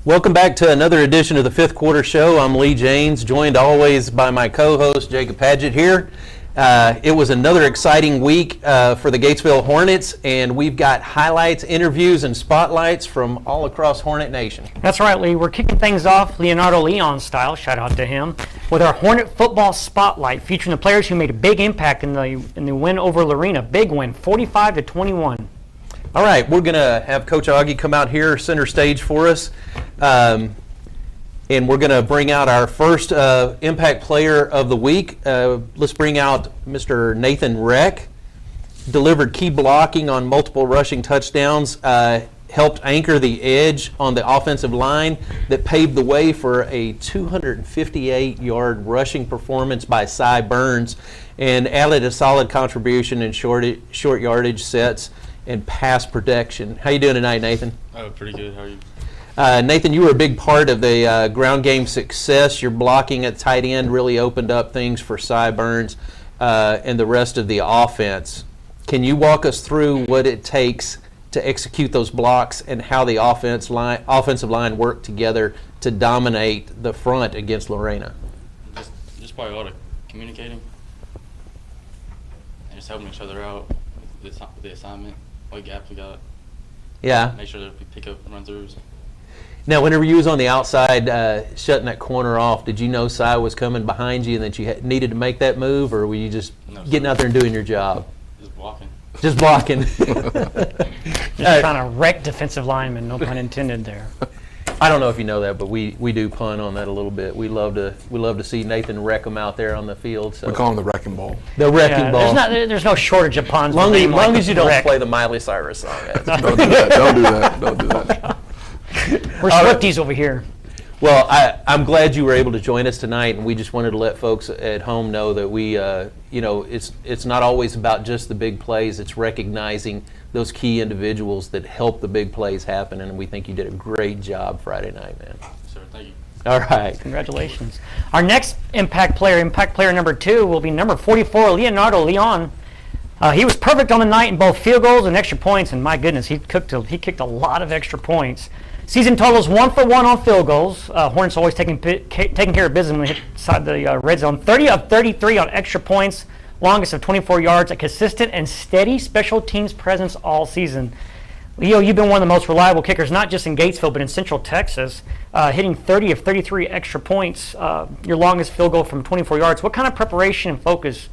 Welcome back to another edition of the Fifth Quarter Show. I'm Lee Jaynes, joined always by my co-host, Padgett here. It was another exciting week for the Gatesville Hornets, and we've got highlights, interviews, and spotlights from all across Hornet Nation. That's right, Lee. We're kicking things off Leonardo Leon style, shout out to him, with our Hornet Football Spotlight, featuring the players who made a big impact in the win over Lorena. Big win, 45-21. All right, we're going to have Coach Augie come out here, center stage for us. And we're going to bring out our first impact player of the week. Let's bring out Mr. Nathan Reck. Delivered key blocking on multiple rushing touchdowns, helped anchor the edge on the offensive line that paved the way for a 258-yard rushing performance by Cy Burns and added a solid contribution in short yardage sets and pass protection. How you doing tonight, Nathan? Oh, pretty good. How are you? Nathan, you were a big part of the ground game success. Your blocking at tight end really opened up things for Cy Burns and the rest of the offense. Can you walk us through what it takes to execute those blocks and how the offensive line worked together to dominate the front against Lorena? Just probably a lot of communicating and just helping each other out with the assignment, what gaps we got. Yeah. Make sure that we pick up run-throughs. Now, whenever you was on the outside shutting that corner off, did you know Cy was coming behind you and that you needed to make that move, or were you just getting out there and doing your job? Just blocking. Just blocking. Just trying to wreck defensive linemen, no pun intended there. I don't know if you know that, but we do pun on that a little bit. We love to see Nathan wreck them out there on the field. So. We call him the wrecking ball. The wrecking ball. There's no shortage of puns. Long as you don't play the Miley Cyrus song. Don't do that. Don't do that. Don't do that. We're Swifties over here. Well, I'm glad you were able to join us tonight, and we just wanted to let folks at home know that we, it's not always about just the big plays. It's recognizing those key individuals that help the big plays happen, and we think you did a great job Friday night, man. Sir, thank you. All right. Congratulations. Our next impact player number 2, will be number 44, Leonardo Leon. He was perfect on the night in both field goals and extra points, and my goodness, he kicked a lot of extra points. Season totals 1 for 1 on field goals. Hornets always taking care of business when they hit inside the red zone. 30 of 33 on extra points, longest of 24 yards. A consistent and steady special teams presence all season. Leo, you've been one of the most reliable kickers, not just in Gatesville, but in Central Texas, hitting 30 of 33 extra points, your longest field goal from 24 yards. What kind of preparation and focus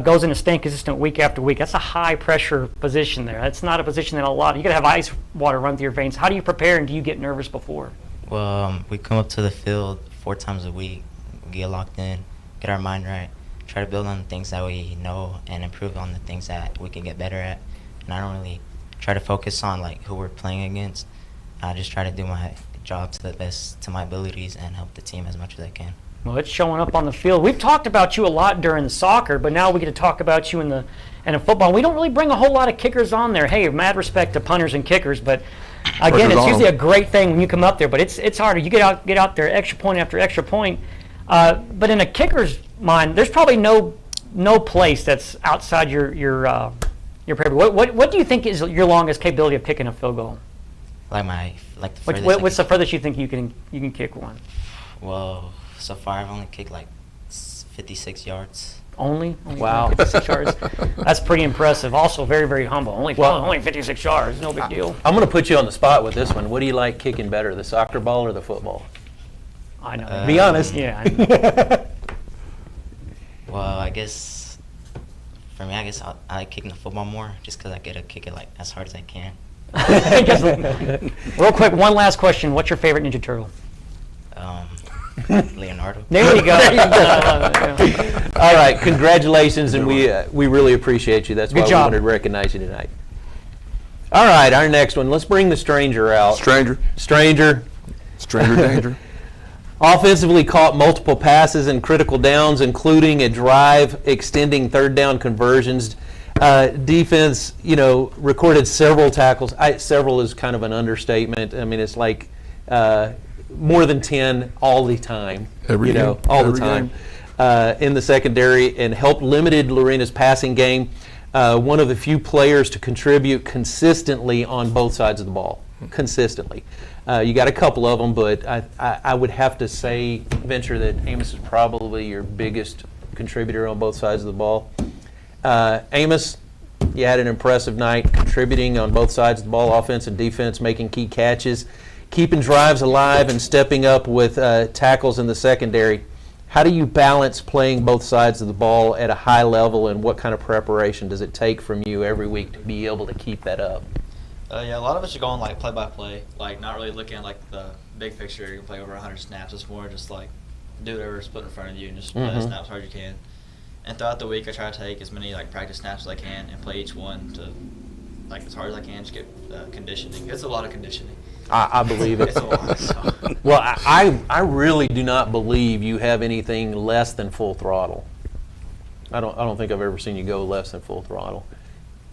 goes into staying consistent week after week? That's a high-pressure position there. That's not a position that you got to have ice water run through your veins. How do you prepare, and do you get nervous before? Well, we come up to the field 4 times a week, get locked in, get our mind right, try to build on the things that we know and improve on the things that we can get better at. And I don't really try to focus on who we're playing against. I just try to do my job to the best to my abilities and help the team as much as I can. Well, it's showing up on the field. We've talked about you a lot during the soccer, but now we get to talk about you in the football. We don't really bring a whole lot of kickers on there. Hey, mad respect to punters and kickers, but again, it's usually a great thing when you come up there. But it's harder. You get out there extra point after extra point. But in a kicker's mind, there's probably no place that's outside your purview. What do you think is your longest capability of kicking a field goal? The furthest. What's the furthest you think you can kick one? Well, so far I've only kicked 56 yards. Only? Wow. 56 yards. That's pretty impressive. Also very, very humble. Only 56 yards. No big deal. I'm going to put you on the spot with this one. What do you like kicking better, the soccer ball or the football? I know. Be honest. Yeah. Well, I guess for me, I like kicking the football more just because I get to kick it as hard as I can. Real quick, one last question. What's your favorite Ninja Turtle? Leonardo. There you go. All right, congratulations, and we really appreciate you. That's why we wanted to recognize you tonight. All right, our next one. Let's bring the stranger out. Stranger danger. Offensively caught multiple passes and critical downs, including a drive extending third down conversions. Defense, recorded several tackles. Several is kind of an understatement. I mean, it's like more than 10 all the time. Every game. All the time. In the secondary, and helped limited Lorena's passing game. One of the few players to contribute consistently on both sides of the ball. consistently. You got a couple of them, but I would have to say, venture that Amos is probably your biggest contributor on both sides of the ball. Amos, you had an impressive night, contributing on both sides of the ball, offense and defense, making key catches, keeping drives alive, and stepping up with tackles in the secondary. How do you balance playing both sides of the ball at a high level, and what kind of preparation does it take from you every week to be able to keep that up? Yeah, a lot of us are going like play by play, like not really looking at like the big picture. You can play over 100 snaps. It's more just like do whatever's put in front of you and just play the snaps as hard as you can. And throughout the week, I try to take as many like practice snaps as I can and play each one to like as hard as I can. Just get conditioning. It's a lot of conditioning. I believe it. It's a lot. So. Well, I really do not believe you have anything less than full throttle. I don't think I've ever seen you go less than full throttle.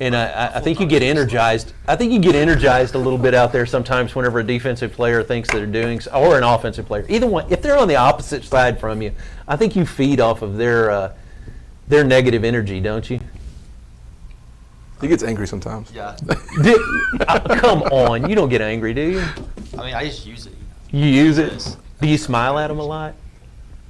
And I think you get energized. I think you get energized a little bit out there sometimes whenever a defensive player thinks they're doing, or an offensive player. Either one, if they're on the opposite side from you, I think you feed off of their negative energy, don't you? He gets angry sometimes. Yeah. Come on, you don't get angry, do you? I mean, I just use it. You use it. Yes. Do you smile at them a lot?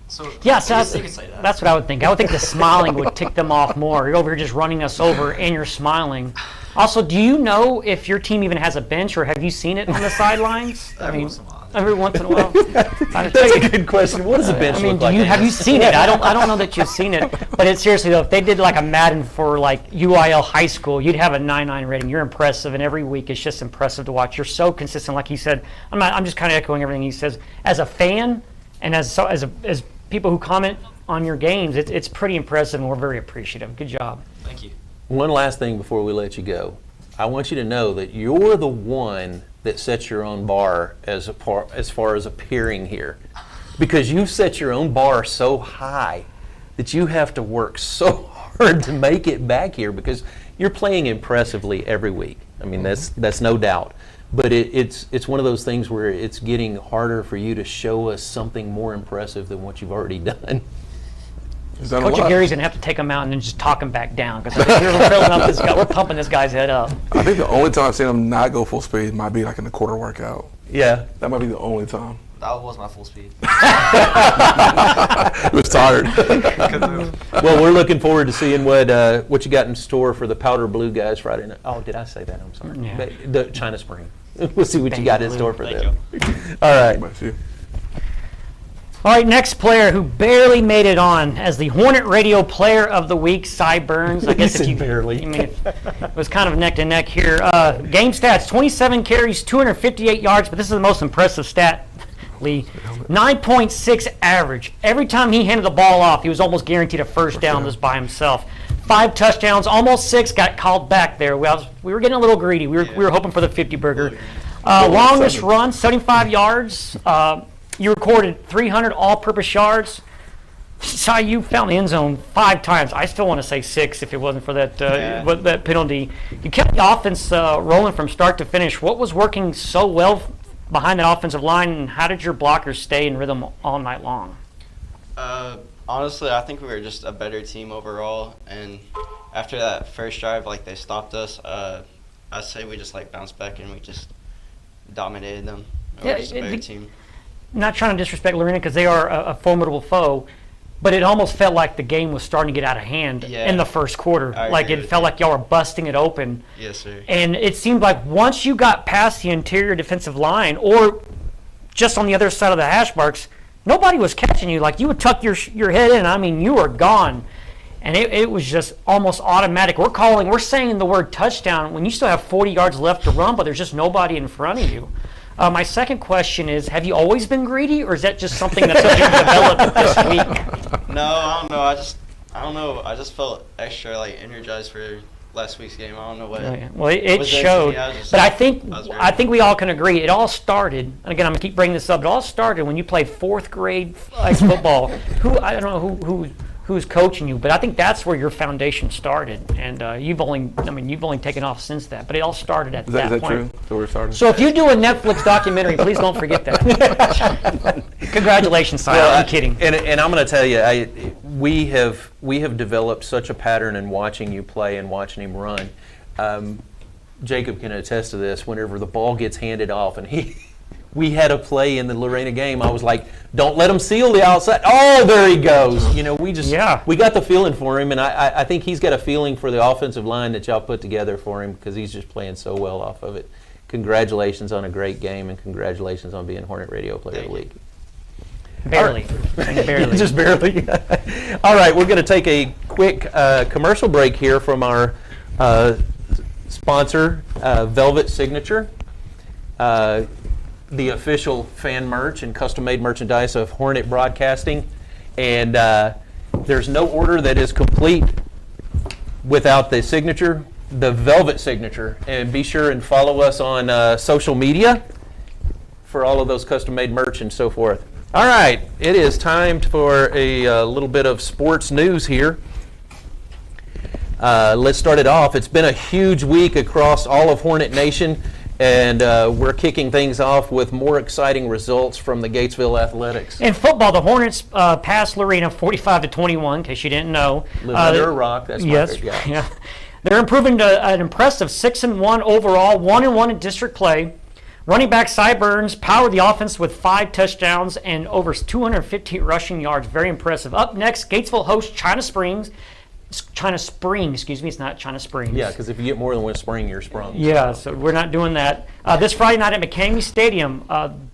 So Yeah, so I guess you could say that. that's what I would think. I would think the smiling would tick them off more. You're over here just running us over, and you're smiling. Also, do you know if your team even has a bench, or have you seen it on the sidelines? Every once in a while. Every once in a while. That's a good question. What does a bench I mean, look like? have you seen it? I don't know that you've seen it, but it's seriously though. If they did like a Madden for like UIL high school, you'd have a 9.9 rating. You're impressive, and every week it's just impressive to watch. You're so consistent, like he said. I'm just kind of echoing everything he says. As a fan, and as people who comment on your games, it's pretty impressive, and we're very appreciative. Good job. Thank you. One last thing before we let you go. I want you to know that you're the one that sets your own bar as far as appearing here, because you set your own bar so high that you have to work so hard to make it back here, because you're playing impressively every week. I mean, that's no doubt. But it's one of those things where it's getting harder for you to show us something more impressive than what you've already done. He's done a Coach lot. Gary's gonna have to take him out and then just talk him back down, because we're filling up this guy. We're pumping this guy's head up. I think the only time I've seen him not go full speed might be like in the quarter workout. Yeah. That might be the only time. That was my full speed. He was tired. Well, we're looking forward to seeing what you got in store for the Powder Blue guys Friday night. Oh, did I say that? I'm sorry. Yeah. The China Spring. We'll see what you got in store for Thank them. All right. Bless you. All right, next player who barely made it on as the Hornet Radio Player of the Week, Cy Burns. I guess if you barely. I mean, it was kind of neck to neck here. Game stats: 27 carries, 258 yards. But this is the most impressive stat, Lee. 9.6 average. Every time he handed the ball off, he was almost guaranteed a first down just by himself. 5 touchdowns, almost 6. Got called back there. We were getting a little greedy. We were hoping for the 50 burger. Longest run, 75 yards. You recorded 300 all-purpose yards. Cy, you found the end zone 5 times. I still want to say 6 if it wasn't for that that penalty. You kept the offense rolling from start to finish. What was working so well behind that offensive line, and how did your blockers stay in rhythm all night long? Honestly, I think we were just a better team overall. And after that first drive, like they stopped us, I'd say we just like bounced back and we just dominated them. We were just a better team. Not trying to disrespect Lorena, because they are a formidable foe, but it almost felt like the game was starting to get out of hand in the first quarter. Like it felt like y'all were busting it open. Yes, sir. And it seemed like once you got past the interior defensive line, or just on the other side of the hash marks, nobody was catching you. Like you would tuck your head in. I mean, you were gone. And it was just almost automatic. We're saying the word touchdown when you still have 40 yards left to run, but there's just nobody in front of you. My second question is, have you always been greedy, or is that just something that's developed this week? No, I don't know. I don't know. I just felt extra like energized for last week's game. I don't know what. Well, it was there showed. to me. But I I think we all can agree. It all started, and again, I'm gonna keep bringing this up. It all started when you played 4th grade football. I don't know who's coaching you, but I think that's where your foundation started, and you've only taken off since that. But it all started at that point. Is that true? So we're starting. So if you do a Netflix documentary, please don't forget that. Congratulations, Cy. I'm kidding. And I'm going to tell you, we have developed such a pattern in watching you play and watching him run. Jacob can attest to this. Whenever the ball gets handed off, and we had a play in the Lorena game, I was like, "Don't let him seal the outside." Oh, there he goes. You know, we got the feeling for him, and I think he's got a feeling for the offensive line that y'all put together for him because he's just playing so well off of it. Congratulations on a great game, and congratulations on being Hornet Radio Player of the Week. Barely. Barely. Just barely. All right, we're going to take a quick commercial break here from our sponsor, Velvet Signature, the official fan merch and custom-made merchandise of Hornet Broadcasting. And there's no order that is complete without the signature, the Velvet Signature. And be sure and follow us on social media for all of those custom-made merch and so forth. All right, it is time for a little bit of sports news here. Let's start it off. It's been a huge week across all of Hornet Nation, and we're kicking things off with more exciting results from the Gatesville Athletics. In football, the Hornets passed Lorena 45-21, in case you didn't know. Live under a rock, that's my favorite guy. Yeah. They're improving to an impressive 6-1 overall, 1-1 in district play. Running back Cy Burns powered the offense with 5 touchdowns and over 250 rushing yards. Very impressive. Up next, Gatesville hosts China Spring, excuse me. It's not China Springs. Yeah, because if you get more than one spring, you're sprung. Yeah, so we're not doing that. This Friday night at McCamey Stadium,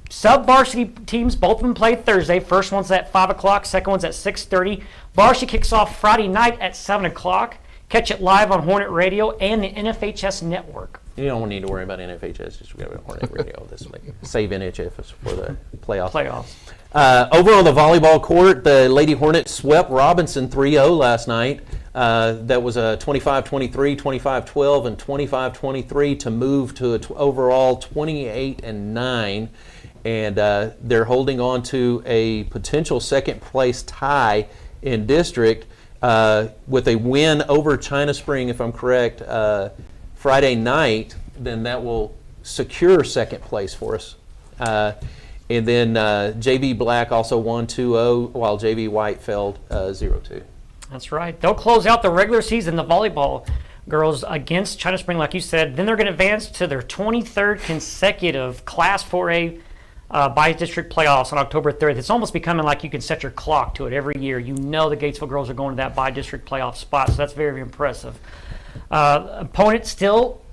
sub-varsity teams, both of them play Thursday. First one's at 5 o'clock, second one's at 6:30. Varsity kicks off Friday night at 7 o'clock. Catch it live on Hornet Radio and the NFHS Network. You don't need to worry about NFHS, just go to Hornet Radio this week. Save NHF for the playoffs. Over on the volleyball court, the Lady Hornets swept Robinson 3-0 last night. That was a 25-23, 25-12, and 25-23 to move to an overall 28-9. And they're holding on to a potential second place tie in district with a win over China Spring, if I'm correct, Friday night. Then that will secure second place for us. And then JV Black also won 2-0, while JV White fell 0-2. That's right. They'll close out the regular season, the volleyball girls, against China Spring, like you said. Then they're going to advance to their 23rd consecutive Class 4A by-district playoffs on October 30th. It's almost becoming like you can set your clock to it every year. You know the Gatesville girls are going to that by-district playoff spot, so that's very, very impressive.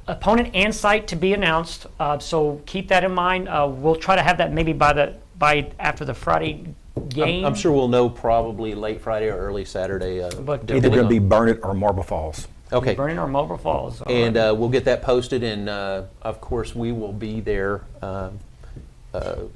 Opponent and site to be announced, so keep that in mind. We'll try to have that maybe by after the Friday game. I'm sure we'll know probably late Friday or early Saturday. But Either going to be Burnett or Marble Falls. Okay. Burning or Marble Falls. And we'll get that posted, and of course we will be there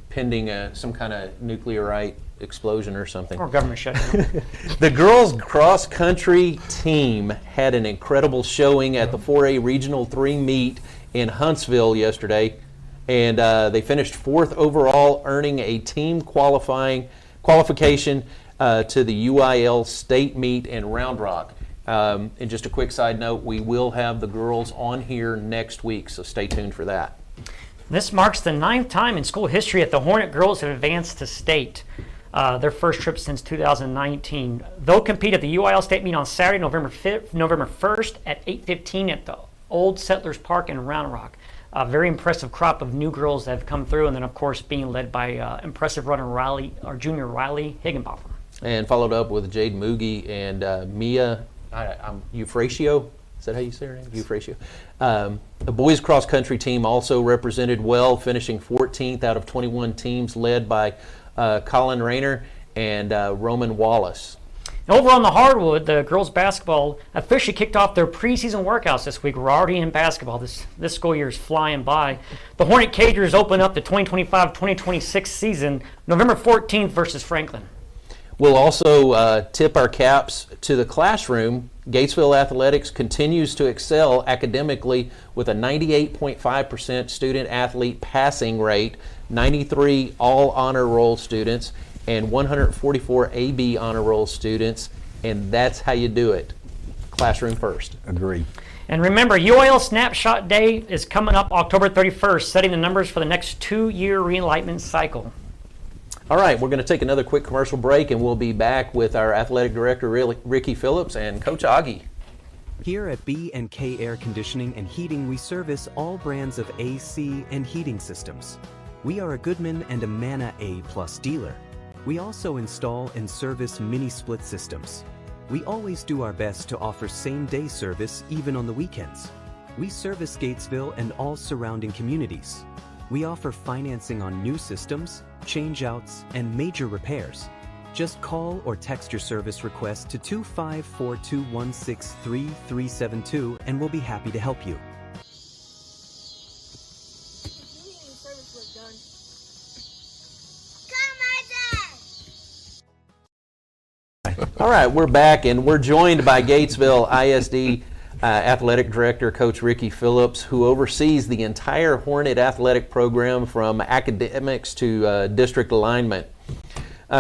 pending some kind of nuclearite explosion or something. Or government shutdown. The girls cross country team had an incredible showing at the 4A Regional 3 meet in Huntsville yesterday, and they finished 4th overall, earning a team qualification to the UIL state meet in Round Rock. And just a quick side note, we will have the girls on here next week, so stay tuned for that. This marks the 9th time in school history that the Hornet girls have advanced to state. Their first trip since 2019. They'll compete at the UIL State Meet on Saturday, November 1st at 8:15 at the Old Settlers Park in Round Rock. A very impressive crop of new girls that have come through, and then of course being led by impressive runner junior Riley Higginbotham. And followed up with Jade Moogie and Mia Eufratio. Is that how you say her name? Eufratio. The boys cross country team also represented well, finishing 14th out of 21 teams, led by Colin Rayner and Roman Wallace. Over on the hardwood, the girls basketball officially kicked off their preseason workouts this week. We're already in basketball. This school year is flying by. The Hornet Cagers open up the 2025-2026 season November 14th versus Franklin. We'll also tip our caps to the classroom. Gatesville Athletics continues to excel academically with a 98.5% student athlete passing rate, 93 all honor roll students, and 144 AB honor roll students, and that's how you do it. Classroom first. Agree. And remember, UIL Snapshot Day is coming up October 31st, setting the numbers for the next 2-year re-enlightenment cycle. All right, we're going to take another quick commercial break, and we'll be back with our athletic director, Ricky Phillips, and Coach Augie. Here at B&K Air Conditioning and Heating, we service all brands of AC and heating systems. We are a Goodman and a Manna A+ dealer. We also install and service mini-split systems. We always do our best to offer same-day service even on the weekends. We service Gatesville and all surrounding communities. We offer financing on new systems, change-outs, and major repairs. Just call or text your service request to 254-216-3372 and we'll be happy to help you. All right, we're back, and we're joined by Gatesville ISD Athletic Director, Coach Ricky Phillips, who oversees the entire Hornet athletic program from academics to district alignment.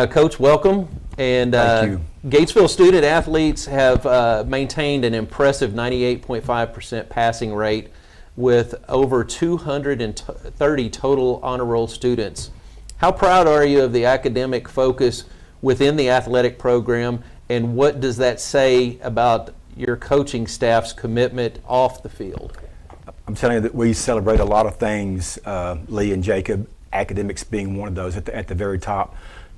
Coach, welcome. And Thank you. Gatesville student athletes have maintained an impressive 98.5% passing rate with over 230 total honor roll students. How proud are you of the academic focus within the athletic program, and what does that say about your coaching staff's commitment off the field? I'm telling you that we celebrate a lot of things, Lee and Jacob, academics being one of those at the very top.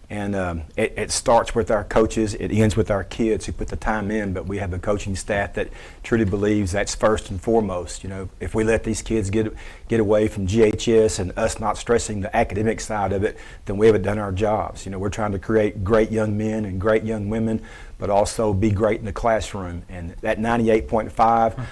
And it starts with our coaches, it ends with our kids who put the time in, but we have a coaching staff that truly believes that's first and foremost. You know, if we let these kids get away from GHS and us not stressing the academic side of it, then we haven't done our jobs. You know, we're trying to create great young men and great young women, but also be great in the classroom. And that 98.5,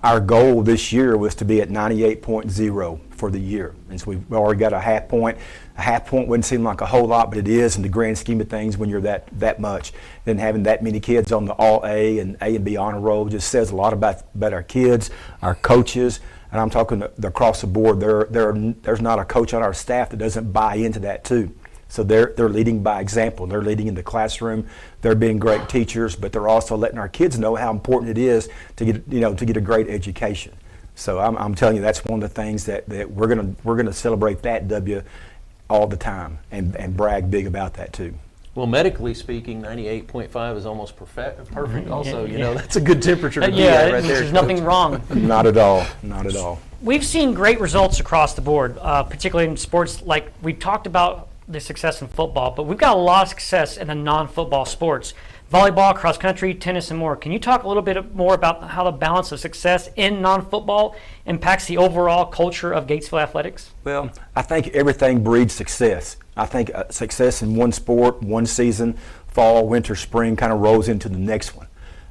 our goal this year was to be at 98.0 for the year. And so we've already got a half point. A half point wouldn't seem like a whole lot, but it is in the grand scheme of things when you're that much. Then having that many kids on the all A and B honor roll just says a lot about our kids, our coaches, and I'm talking across the board. There's not a coach on our staff that doesn't buy into that too. So they're leading by example. They're leading in the classroom. They're being great teachers, but they're also letting our kids know how important it is to get a great education. So I'm telling you, that's one of the things that we're gonna celebrate that W all the time and brag big about that too. Well, medically speaking, 98.5 is almost perfect. Also, you know, that's a good temperature to be at right there. There's nothing wrong. Not at all. Not at all. We've seen great results across the board, particularly in sports. Like we talked about the success in football, but we've got a lot of success in the non-football sports. Volleyball, cross country, tennis, and more. Can you talk a little bit more about how the balance of success in non-football impacts the overall culture of Gatesville athletics? Well, I think everything breeds success. I think success in one sport, one season, fall, winter, spring, kind of rolls into the next one.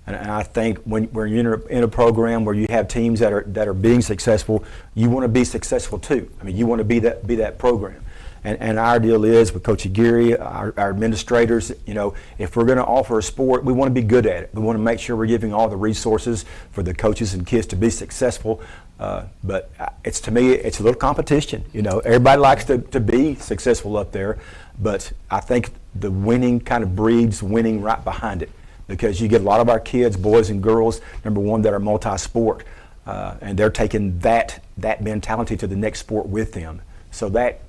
And I think when you're in a program where you have teams that are being successful, you want to be successful too. I mean, you want to be that program. And our deal is with Coach Aguirre, our administrators, you know, if we're going to offer a sport, we want to be good at it. We want to make sure we're giving all the resources for the coaches and kids to be successful. But to me, it's a little competition. You know, everybody likes to be successful up there, but I think the winning kind of breeds winning right behind it, because you get a lot of our kids, boys and girls, number one, that are multi-sport, and they're taking that mentality to the next sport with them. So that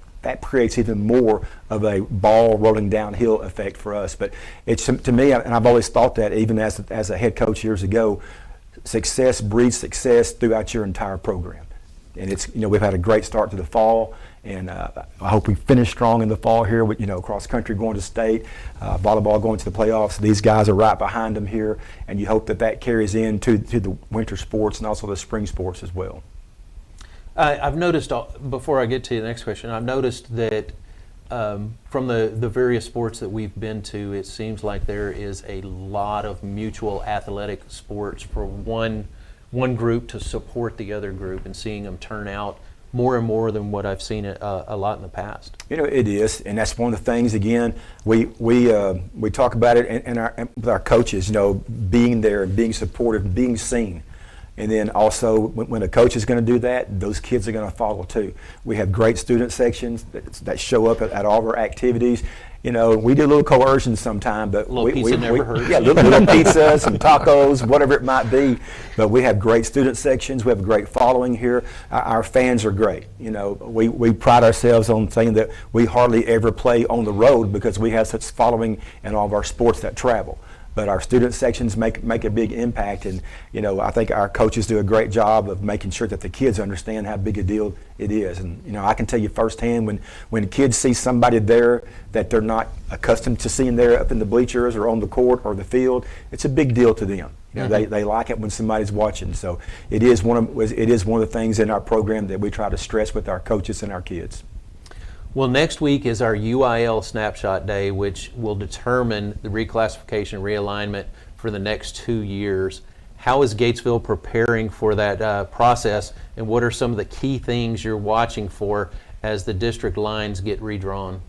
creates even more of a ball rolling downhill effect for us. But it's, to me, and I've always thought that even as a head coach years ago, success breeds success throughout your entire program. And it's, you know, we've had a great start to the fall, and I hope we finish strong in the fall here with, you know, cross country going to state, volleyball going to the playoffs. These guys are right behind them here, and you hope that carries into the winter sports and also the spring sports as well. I've noticed, before I get to the next question, I've noticed that from the various sports that we've been to, it seems like there is a lot of mutual athletic sports for one group to support the other group, and seeing them turn out more and more than what I've seen a lot in the past. You know, it is, and that's one of the things. Again, we talk about it and with our coaches. You know, being there and being supportive, being seen. And then also, when a coach is going to do that, those kids are going to follow too. We have great student sections that show up at all of our activities. You know, we do a little coercion sometimes, but pizza never hurts. Yeah, little pizzas, some tacos, whatever it might be. But we have great student sections. We have a great following here. Our fans are great. You know, we pride ourselves on saying that we hardly ever play on the road because we have such following in all of our sports that travel. but our student sections make a big impact. And I think our coaches do a great job of making sure that the kids understand how big a deal it is. And I can tell you firsthand, when kids see somebody there that they're not accustomed to seeing there up in the bleachers or on the court or the field, it's a big deal to them. They like it when somebody's watching. So it is one of the things in our program that we try to stress with our coaches and our kids. Well, next week is our UIL Snapshot Day, which will determine the reclassification realignment for the next 2 years. How is Gatesville preparing for that process, and what are some of the key things you're watching for as the district lines get redrawn?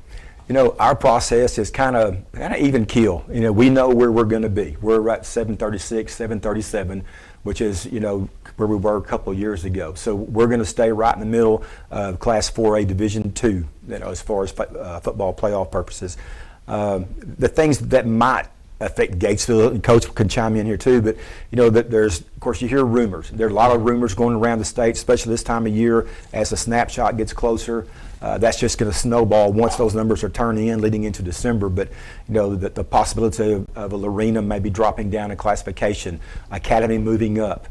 Our process is kind of even keel. We know where we're going to be. We're at 736, 737, which is, where we were a couple of years ago. So we're going to stay right in the middle of Class 4A Division II, as far as football playoff purposes. The things that might affect Gatesville, and Coach can chime in here too, but that there's, of course, you hear rumors. There are a lot of rumors going around the state, especially this time of year as the snapshot gets closer. That's just going to snowball once those numbers are turned in leading into December. But the possibility of a Lorena maybe dropping down in classification, Academy moving up,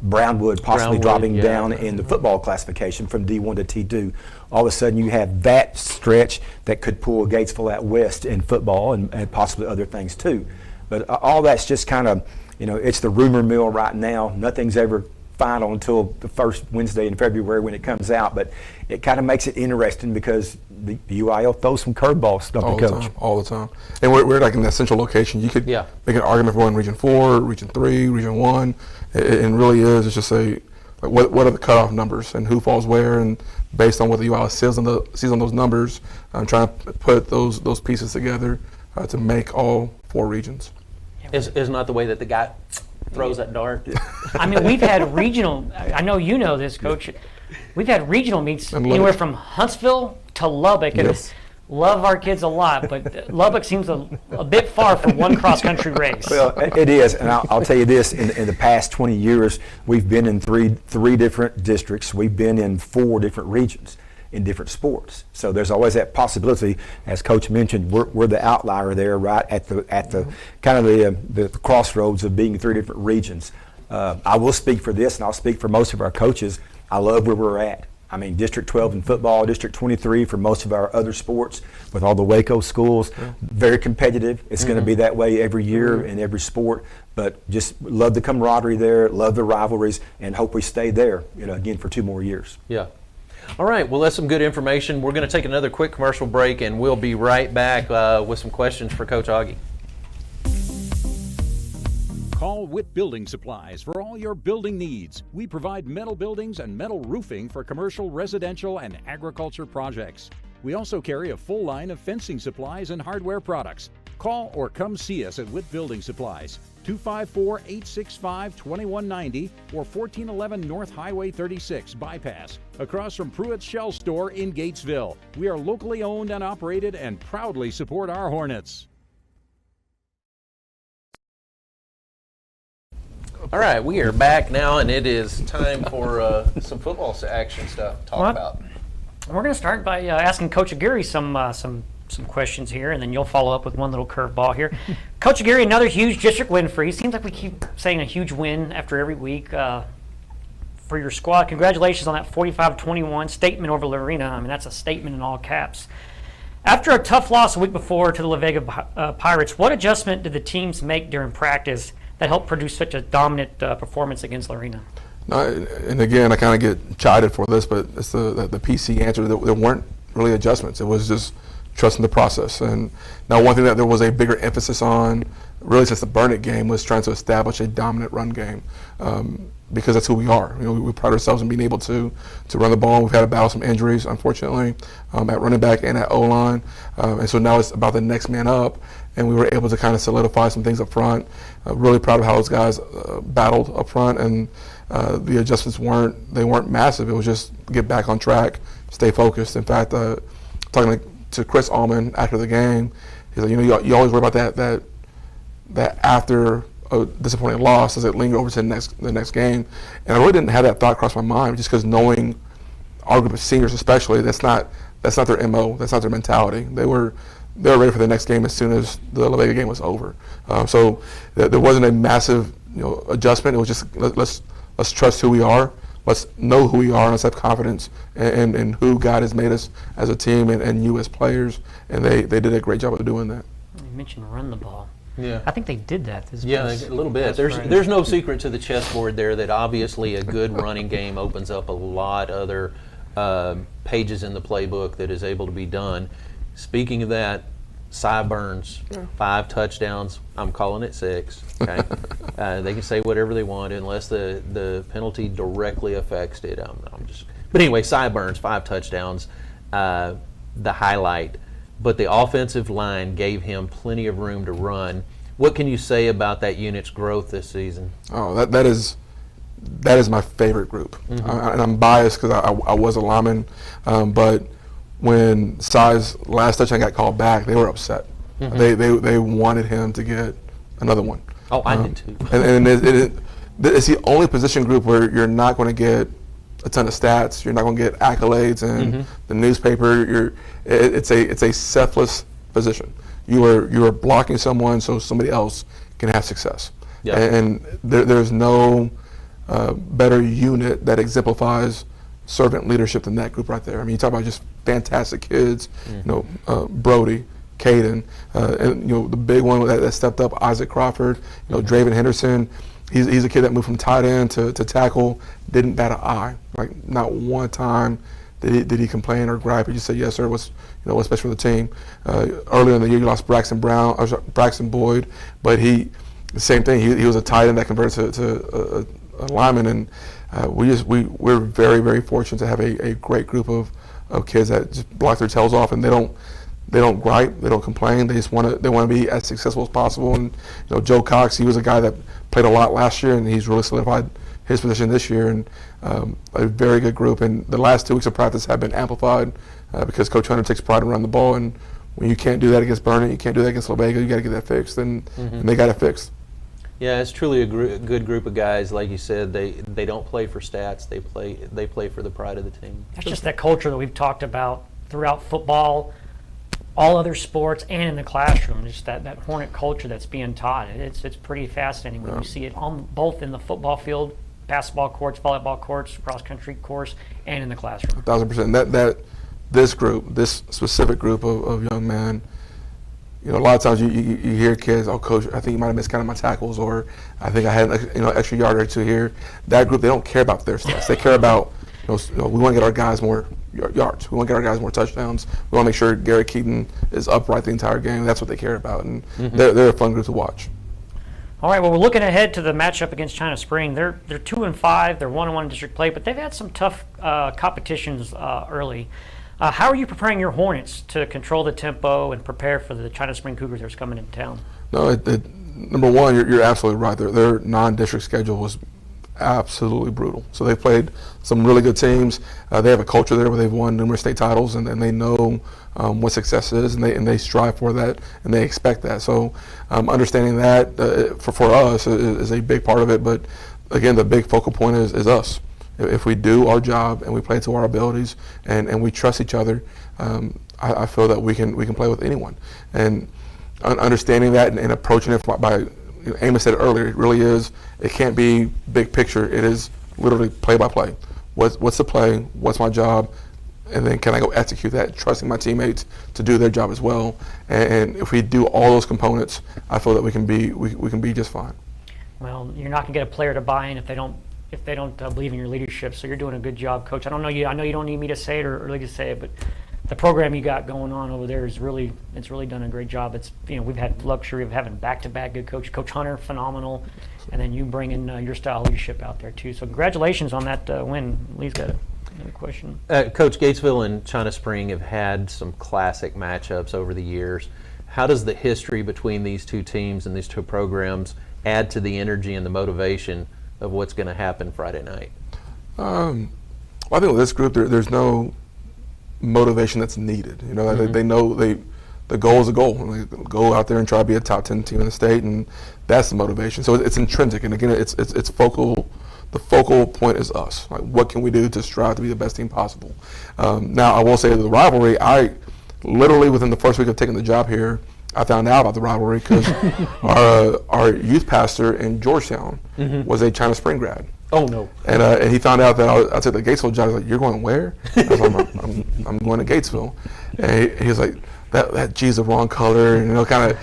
Brownwood possibly dropping down in the football classification from D1 to T2. All of a sudden you have that stretch that could pull Gatesville out west in football and possibly other things too. But all that's just kind of, it's the rumor mill right now. Nothing's ever final until the first Wednesday in February when it comes out, but it kind of makes it interesting because the UIL throws some curveballs, don't they, Coach? All the time. And we're like in that central location. You could make an argument for going Region 4, Region 3, Region 1. It really is. It's just what are the cutoff numbers and who falls where, and based on what the UIL sees on those numbers, I'm trying to put those pieces together to make all 4 regions. Is not the way that the guy throws that dart. I mean, we've had regional, I know you know this, Coach, we've had regional meets anywhere from Huntsville to Lubbock, and love our kids a lot, but Lubbock seems a bit far for one cross-country race. Well, it is, and I'll tell you this, in the past 20 years, we've been in three different districts. We've been in 4 different regions in different sports. So there's always that possibility, as Coach mentioned, we're the outlier there, right at the kind of the crossroads of being 3 different regions. I will speak for this, and I'll speak for most of our coaches. I love where we're at. I mean, District 12 in football, District 23 for most of our other sports with all the Waco schools. Very competitive. It's going to be that way every year in every sport, but just love the camaraderie there, love the rivalries, and hope we stay there, again for 2 more years. Yeah. All right, well, that's some good information. We're going to take another quick commercial break, and we'll be right back with some questions for Coach Augie. Call Witt Building Supplies for all your building needs. We provide metal buildings and metal roofing for commercial, residential, and agriculture projects. We also carry a full line of fencing supplies and hardware products. Call or come see us at Witt Building Supplies, 254-865-2190 or 1411 North Highway 36 Bypass, across from Pruitt's Shell Store in Gatesville. We are locally owned and operated and proudly support our Hornets. All right, we are back now, and it is time for some football action stuff to talk about. We're going to start by asking Coach Aguirre some questions here, and then you'll follow up with one little curveball here. Coach Aguirre, another huge district win for you. Seems like we keep saying a huge win after every week for your squad. Congratulations on that 45-21 statement over Lorena. I mean, that's a statement in all caps. After a tough loss a week before to the La Vega Pirates, what adjustment did the teams make during practice that helped produce such a dominant performance against Lorena? No, and again, I kind of get chided for this, but it's the PC answer. There weren't really adjustments. It was just trusting the process. And now one thing that there was a bigger emphasis on, really since the Burnett game, was trying to establish a dominant run game, because that's who we are. We pride ourselves in being able to run the ball. We've had to battle some injuries, unfortunately, at running back and at O-line. And so now it's about the next man up, and we were able to kind of solidify some things up front. Really proud of how those guys battled up front, and the adjustments weren't massive. It was just get back on track, stay focused. In fact, talking to Chris Allman after the game, he's like, you always worry about that after a disappointing loss, does it linger over to the next game? And I really didn't have that thought cross my mind, just because knowing our group of seniors especially, that's not their MO, that's not their mentality. They were they were ready for the next game as soon as the La Vega game was over. So there wasn't a massive adjustment. It was just let's trust who we are. Let's know who we are, and let's have confidence in who God has made us as a team and you as players. And they did a great job of doing that. You mentioned run the ball. Yeah. I think they did that this Yeah, past- a little bit. past There's Friday. there's no secret to the chessboard there that obviously a good running game opens up a lot other pages in the playbook that is able to be done. Speaking of that, Cy Burns, 5 touchdowns. I'm calling it 6. Okay, they can say whatever they want unless the penalty directly affects it. But anyway, Cy Burns, 5 touchdowns, the highlight. But the offensive line gave him plenty of room to run. What can you say about that unit's growth this season? Oh, that is my favorite group, and I'm biased because I was a lineman, but when Cy's last touchdown got called back, they were upset. They wanted him to get another one. Oh, I did too. And it's the only position group where you're not going to get a ton of stats. You're not going to get accolades in the newspaper. It's a selfless position. You are blocking someone so somebody else can have success. Yeah. And there's no better unit that exemplifies servant leadership than that group right there. I mean, you talk about just fantastic kids. Brody, Caden, and the big one that stepped up, Isaac Crawford. Draven Henderson. He's a kid that moved from tight end to tackle. Didn't bat an eye. Like not one time did he complain or gripe. He just said, "Yes, sir. What's best for the team?" Earlier in the year, you lost Braxton Boyd, but the same thing. He was a tight end that converted to a lineman, and we're very, very fortunate to have a great group of kids that just block their tails off, and they don't gripe, they don't complain. They just want to be as successful as possible. And Joe Cox, he was a guy that played a lot last year, and he's really solidified his position this year. And a very good group. And the last 2 weeks of practice have been amplified because Coach Hunter takes pride in running the ball. And when you can't do that against Burnet, you can't do that against La Vega. You got to get that fixed, and they got it fixed. Yeah, it's truly a good group of guys. Like you said, they don't play for stats. They play for the pride of the team. That's just that culture that we've talked about throughout football, all other sports, and in the classroom. Just that Hornet culture that's being taught. It's pretty fascinating when you see it on both in the football field, basketball courts, volleyball courts, cross country course, and in the classroom. 1,000%. This specific group of young men. A lot of times you hear kids, "Oh, coach, I think you might have miscounted my tackles," or "I think I had extra yard or 2 here." That group, they don't care about their stats. They care about we want to get our guys more yards. We want to get our guys more touchdowns. We want to make sure Gary Keaton is upright the entire game. That's what they care about, and they're a fun group to watch. All right, well, we're looking ahead to the matchup against China Spring. They're 2-5. They're 1-1 in district play, but they've had some tough competitions early. How are you preparing your Hornets to control the tempo and prepare for the China Spring Cougars that's coming into town? No, number one, you're absolutely right. Their non-district schedule was absolutely brutal. So they played some really good teams. They have a culture there where they've won numerous state titles, and they know what success is, and they strive for that, and they expect that. So understanding that for us is a big part of it. But again, the big focal point is us. If we do our job and we play to our abilities and we trust each other, I feel that we can play with anyone. And understanding that and approaching it by Amos said it earlier, it really is, it can't be big picture. It is literally play by play. What's the play? What's my job? And then can I go execute that, trusting my teammates to do their job as well. And if we do all those components, I feel that we can be just fine. Well, you're not going to get a player to buy in if they don't believe in your leadership. So you're doing a good job, Coach. I know you don't need me to say it or really to say it, but the program you got going on over there it's really done a great job. It's we've had luxury of having back-to-back good coach. Coach Hunter, phenomenal, and then you bring in your style of leadership out there too. So congratulations on that win. Lee's got another question. Coach, Gatesville and China Spring have had some classic matchups over the years. How does the history between these two teams and these two programs add to the energy and the motivation of what's going to happen Friday night? Well, I think with this group, there's no motivation that's needed. They know the goal is a goal. They go out there and try to be a top 10 team in the state, and that's the motivation. So it's intrinsic, and again, it's focal. The focal point is us. Like, what can we do to strive to be the best team possible? Now, I will say that the rivalry, I literally within the first week of taking the job here, I found out about the rivalry because our youth pastor in Georgetown was a China Spring grad. Oh, no. And he found out that I took the Gatesville job. He's like, "You're going where?" I was like, I'm going to Gatesville. And he was like, that G's the wrong color, and, kind of,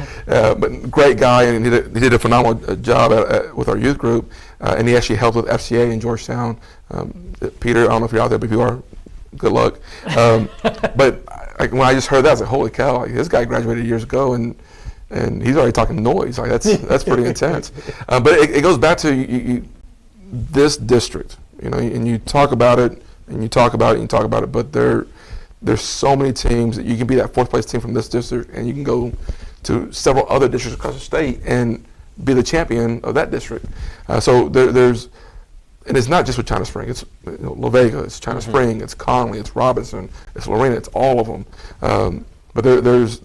but great guy, and he did a phenomenal job with our youth group, and he actually helped with FCA in Georgetown. Peter, I don't know if you're out there, but if you are, good luck. But when I just heard that, I was like, holy cow, like, this guy graduated years ago, and he's already talking noise. Like that's pretty intense. But it goes back to this district, and you talk about it, and you talk about it, and you talk about it, but there's so many teams that you can be that fourth place team from this district, and you can go to several other districts across the state and be the champion of that district. So there's, and it's not just with China Spring. It's La Vega, it's China Spring, it's Conley, it's Robinson, it's Lorena, it's all of them. But there's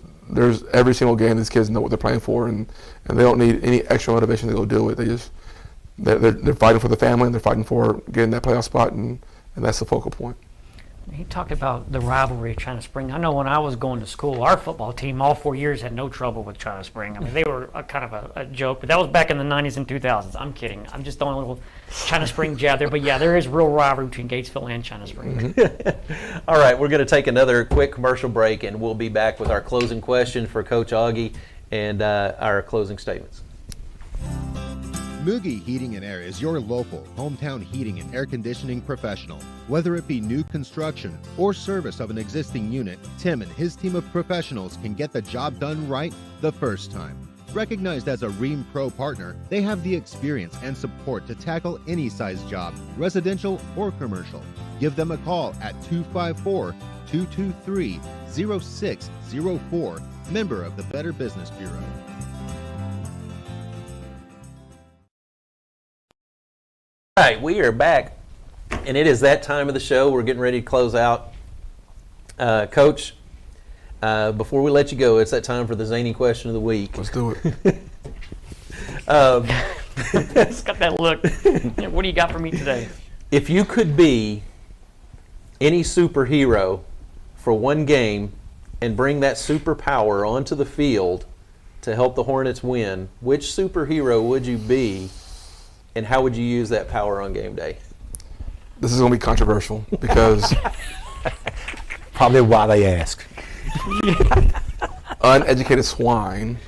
every single game these kids know what they're playing for, and they don't need any extra motivation to go do it. They're fighting for the family, and they're fighting for getting that playoff spot, and that's the focal point. He talked about the rivalry of China Spring. I know when I was going to school, our football team all 4 years had no trouble with China Spring. I mean, they were kind of a joke, but that was back in the 90s and 2000s. I'm kidding. I'm just throwing a little China Spring jab there. But, yeah, there is real rivalry between Gatesville and China Spring. All right, we're going to take another quick commercial break, and we'll be back with our closing question for Coach Augie and our closing statements. Mugi Heating and Air is your local hometown heating and air conditioning professional. Whether it be new construction or service of an existing unit, Tim and his team of professionals can get the job done right the first time. Recognized as a Ream Pro partner, they have the experience and support to tackle any size job, residential or commercial. Give them a call at 254-223-0604, member of the Better Business Bureau. All right, we are back, and it is that time of the show. We're getting ready to close out. Coach, before we let you go, it's that time for the zany question of the week. Let's do it. It's got that look. What do you got for me today? If you could be any superhero for one game and bring that superpower onto the field to help the Hornets win, which superhero would you be? And how would you use that power on game day? This is going to be controversial because Probably why they ask. uneducated swine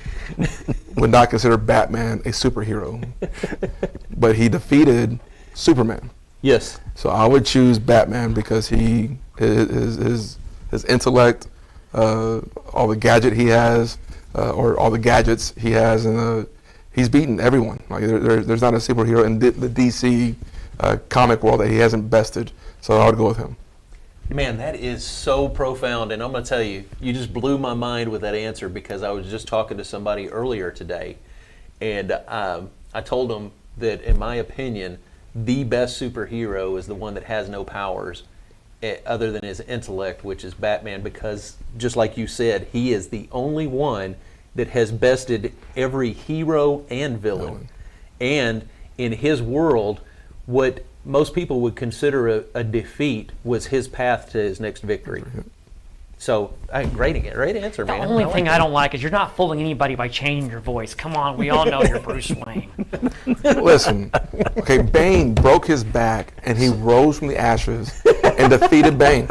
would not consider Batman a superhero, but he defeated Superman. Yes. So I would choose Batman because his intellect, all the gadget he has, or all the gadgets he has, and he's beaten everyone. Like there's not a superhero in the DC comic world that he hasn't bested. So I would go with him. Man, that is so profound, and I'm going to tell you, you just blew my mind with that answer because I was just talking to somebody earlier today, and I told them that, in my opinion, the best superhero is the one that has no powers other than his intellect, which is Batman, because, just like you said, he is the only one that has bested every hero and villain. And in his world, what most people would consider a defeat was his path to his next victory. So, great answer, man. The only thing I don't like is you're not fooling anybody by changing your voice. Come on, we all know you're Bruce Wayne. Listen, okay, Bane broke his back and he rose from the ashes and defeated Bane.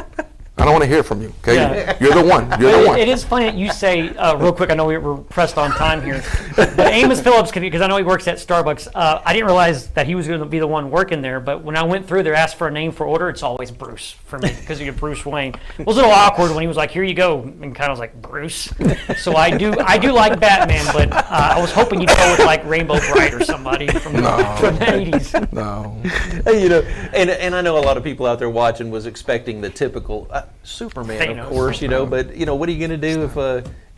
I don't want to hear it from you, okay? Yeah. You're the one. You're the one. It is funny that you say, real quick, I know we're pressed on time here, but Amos Phillips, because I know he works at Starbucks, I didn't realize that he was going to be the one working there, but when I went through there, asked for a name for order, it's always Bruce for me, because you're Bruce Wayne. It was a little awkward when he was like, here you go, and kind of was like, Bruce? So I do like Batman, but I was hoping you'd go with like Rainbow Bright or somebody from the 80s. No. You know, and I know a lot of people out there watching was expecting the typical Superman, Thanos. of course, you know, but you know, what are you going to do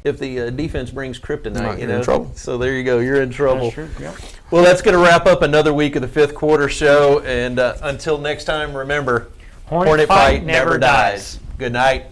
if the defense brings kryptonite? You're in trouble. So there you go, you're in trouble. That's true, yeah. Well, that's going to wrap up another week of the fifth quarter show, and until next time, remember, Hornet fight never dies. Good night.